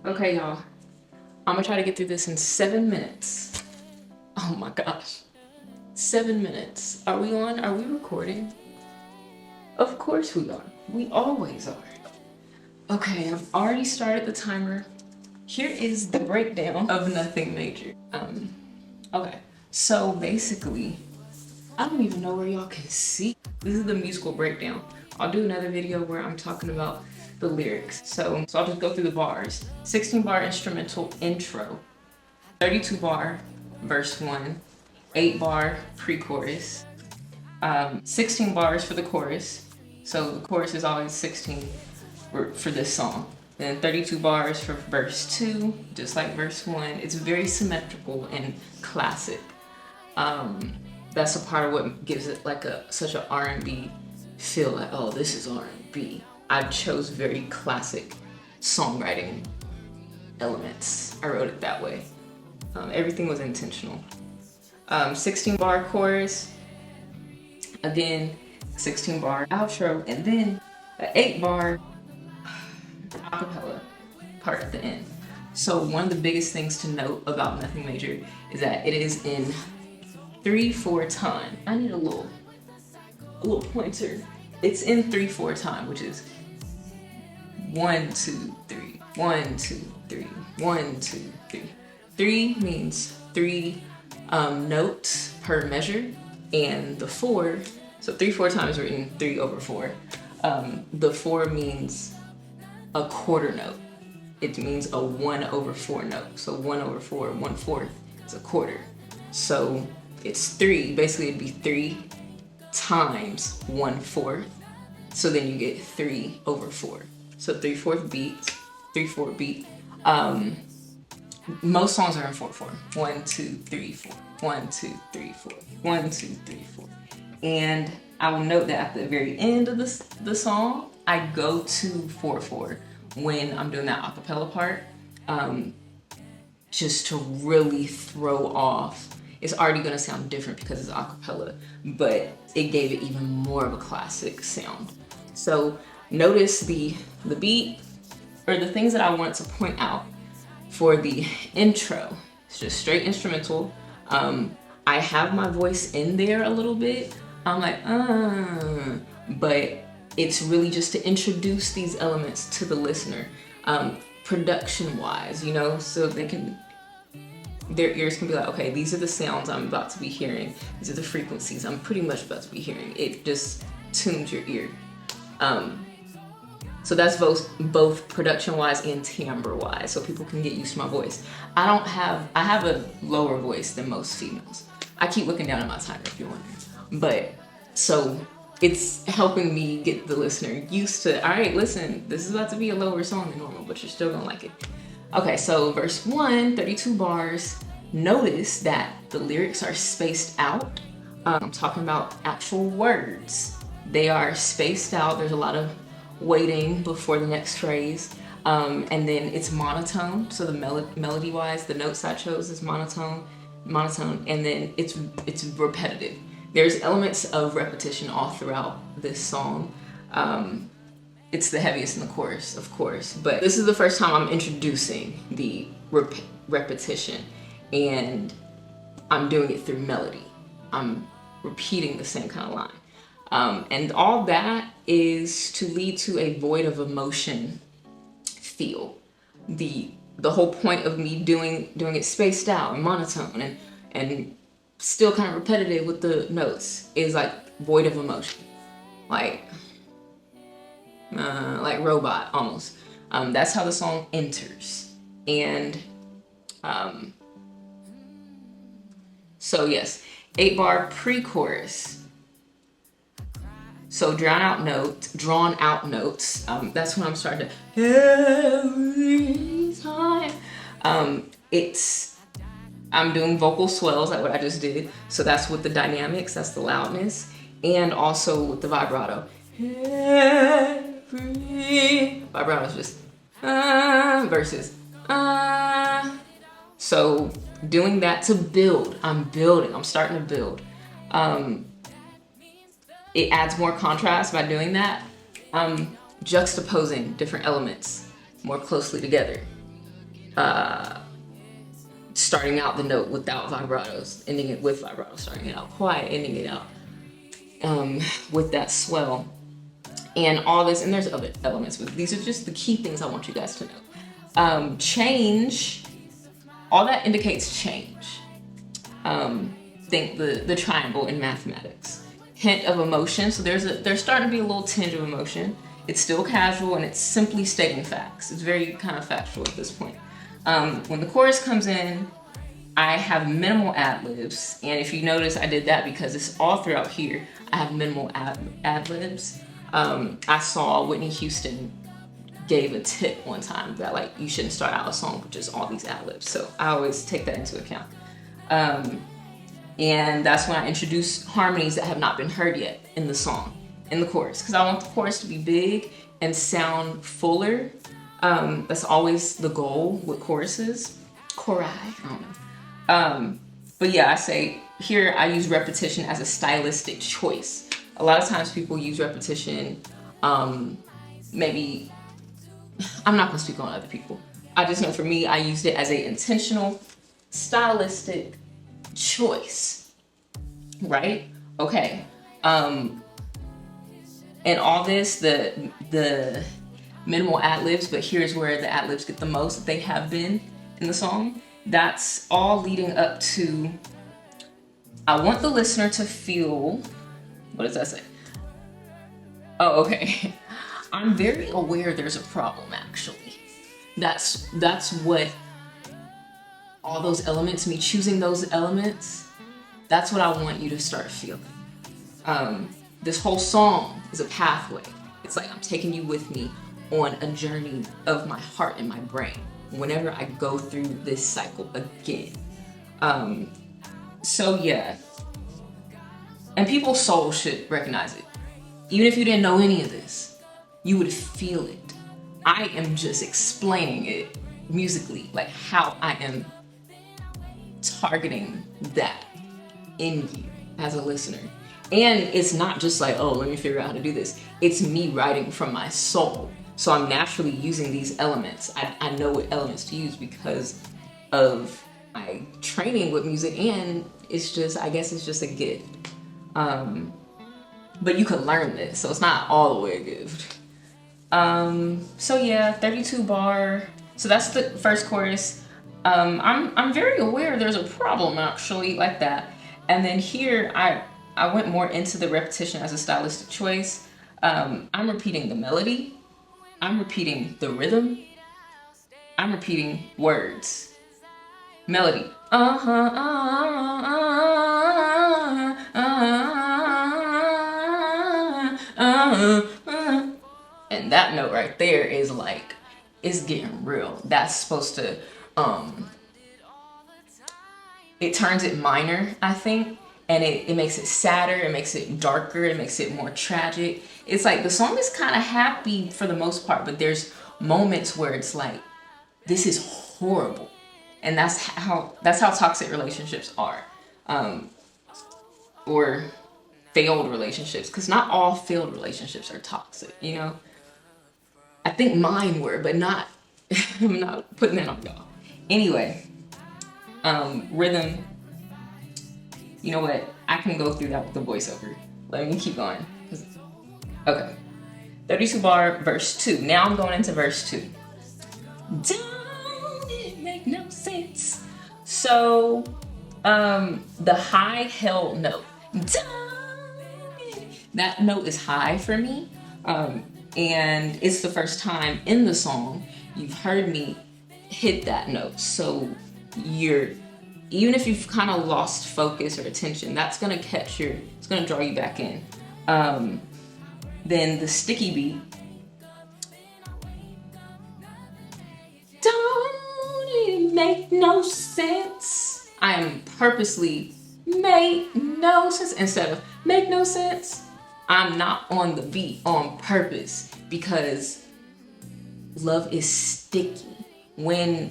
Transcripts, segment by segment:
Okay, y'all. I'm gonna try to get through this in 7 minutes. Oh my gosh. 7 minutes. Are we on? Are we recording? Of course we are. We always are. Okay, I've already started the timer. Here is the breakdown of nothing major. Okay. So basically, I don't even know where y'all can see. This is the musical breakdown. I'll do another video where I'm talking about the lyrics. So I'll just go through the bars. 16 bar instrumental intro, 32 bar verse 1, 8 bar pre-chorus, 16 bars for the chorus. So the chorus is always 16 for this song. Then 32 bars for verse 2, just like verse 1. It's very symmetrical and classic. That's a part of what gives it like such an R&B feel, like, oh, this is R&B. I chose very classic songwriting elements. I wrote it that way. Everything was intentional. 16 bar chorus, again, 16 bar outro, and then an 8 bar acapella part at the end. So one of the biggest things to note about Nothing Major is that it is in 3/4 time. I need a little pointer. It's in 3/4 time, which is 1, 2, 3, 1, 2, 3, 1, 2, 3. 3 means 3 notes per measure, and the 4, so 3/4 times written 3/4. The 4 means a quarter note. It means a 1/4 note. So 1/4, 1/4 is a quarter. So it's 3, basically it'd be 3 times 1/4. So then you get 3/4. So 3/4 beat, 3/4 beat. Most songs are in 4/4. 1, 2, 3, 4. 1, 2, 3, 4. 1, 2, 3, 4. And I will note that at the very end of the song, I go to 4/4 when I'm doing that acapella part, just to really throw off. It's already gonna sound different because it's acapella, but it gave it even more of a classic sound. So notice the beat, or the things that I want to point out for the intro. It's just straight instrumental. I have my voice in there a little bit. I'm like, but it's really just to introduce these elements to the listener, production wise, you know, so their ears can be like, okay, these are the sounds I'm about to be hearing. These are the frequencies I'm pretty much about to be hearing. It just tunes your ear. So that's both production wise and timbre wise, so people can get used to my voice. I have a lower voice than most females. I keep looking down at my timer if you're wondering. But so it's helping me get the listener used to, all right, listen, this is about to be a lower song than normal, but you're still gonna like it. Okay, so verse 1, 32 bars. Notice that the lyrics are spaced out. I'm talking about actual words. They are spaced out. There's a lot of waiting before the next phrase. And then it's monotone. So the melody wise, the notes I chose is monotone, and then it's repetitive. There's elements of repetition all throughout this song. It's the heaviest in the chorus, of course, but this is the first time I'm introducing the repetition, and I'm doing it through melody. I'm repeating the same kind of line. And all that is to lead to a void of emotion feel. The whole point of me doing it spaced out and monotone and still kind of repetitive with the notes is like void of emotion. Like robot almost. That's how the song enters. And so yes, 8 bar pre-chorus. So drawn out notes. That's when I'm starting to every time. I'm doing vocal swells like what I just did. So that's with the dynamics, that's the loudness, and also with the vibrato. Vibrato is just versus so doing that to build. I'm starting to build. It adds more contrast by doing that. Juxtaposing different elements more closely together. starting out the note without vibratos, ending it with vibrato, starting it out quiet, ending it out with that swell, and all this. And there's other elements, but these are just the key things I want you guys to know. Change, all that indicates change. Think the triangle in mathematics. Hint of emotion, so there's starting to be a little tinge of emotion. It's still casual and it's simply stating facts. It's very kind of factual at this point. When the chorus comes in, I have minimal ad-libs, and if you notice, I did that because it's all throughout here. I have minimal ad-libs. I saw Whitney Houston gave a tip one time that like you shouldn't start out a song with just all these ad-libs, so I always take that into account. And that's when I introduce harmonies that have not been heard yet in the song, in the chorus, because I want the chorus to be big and sound fuller. That's always the goal with choruses. I don't know. But yeah, I say here I use repetition as a stylistic choice. A lot of times people use repetition, maybe, I'm not gonna speak on other people. I just know for me, I used it as an intentional, stylistic choice, right? Okay. And all this, the minimal ad-libs, but here's where the ad-libs get the most. They have been in the song. That's all leading up to, I want the listener to feel, what does that say? Oh, okay. I'm very aware there's a problem, actually. That's what all those elements, me choosing those elements, that's what I want you to start feeling. This whole song is a pathway. It's like I'm taking you with me on a journey of my heart and my brain whenever I go through this cycle again. So yeah, and people's soul should recognize it. Even if you didn't know any of this, you would feel it. I am just explaining it musically, like how I am targeting that in you as a listener. And it's not just like, oh, let me figure out how to do this. It's me writing from my soul. So I'm naturally using these elements. I know what elements to use because of my training with music, and it's just, I guess it's just a gift. But you can learn this, so it's not all the way a gift. So yeah, 32 bar. So that's the first chorus. I'm very aware there's a problem actually like that. And then here I went more into the repetition as a stylistic choice. I'm repeating the melody. I'm repeating the rhythm. I'm repeating words. Melody. And that note right there is like, it's getting real. That's supposed to, it turns it minor, I think. And it makes it sadder, it makes it darker, it makes it more tragic. It's like the song is kind of happy for the most part, but there's moments where it's like, this is horrible. And that's how toxic relationships are. Or failed relationships, because not all failed relationships are toxic, you know? I think mine were, but not, I'm not putting that on y'all. Anyway, rhythm. You know what? I can go through that with the voiceover. Let me keep going. Okay. 32 bar, verse 2. Now I'm going into verse 2. Don't it make no sense? So, the high held note. That note is high for me. And it's the first time in the song you've heard me hit that note. So even if you've kind of lost focus or attention, that's gonna it's gonna draw you back in. Then the sticky beat. Don't it make no sense? I am purposely make no sense instead of make no sense. I'm not on the beat on purpose because love is sticky. When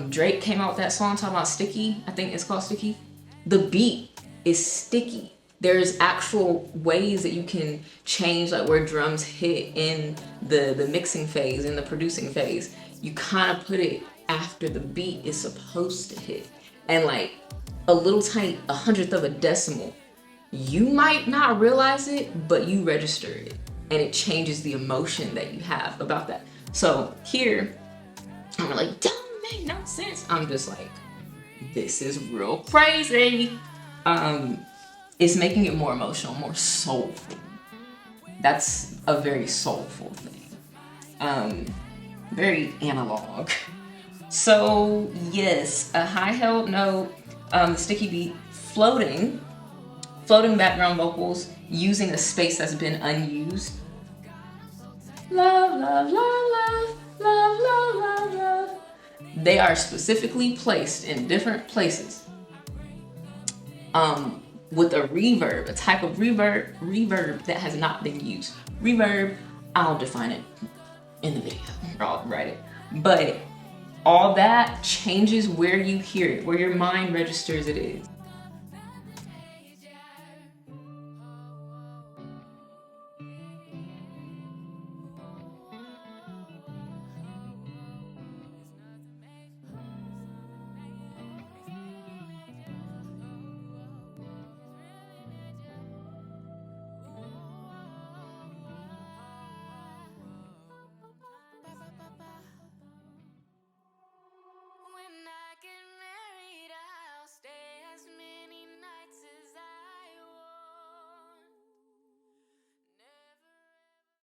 Drake came out with that song talking about sticky, I think it's called Sticky, the beat is sticky. There's actual ways that you can change like where drums hit in the mixing phase, in the producing phase. You kind of put it after the beat is supposed to hit. And like a little tiny 100th of a decimal, you might not realize it, but you register it, and it changes the emotion that you have about that. So here, I'm like, don't make no sense. I'm just like, this is real crazy. It's making it more emotional, more soulful. That's a very soulful thing. Very analog. So yes, a high held note, sticky beat, floating background vocals using a space that's been unused. Love, love, love, love, love, love, love, love. They are specifically placed in different places. With a reverb, a type of reverb that has not been used. Reverb, I'll define it in the video, or I'll write it. But all that changes where you hear it, where your mind registers it is.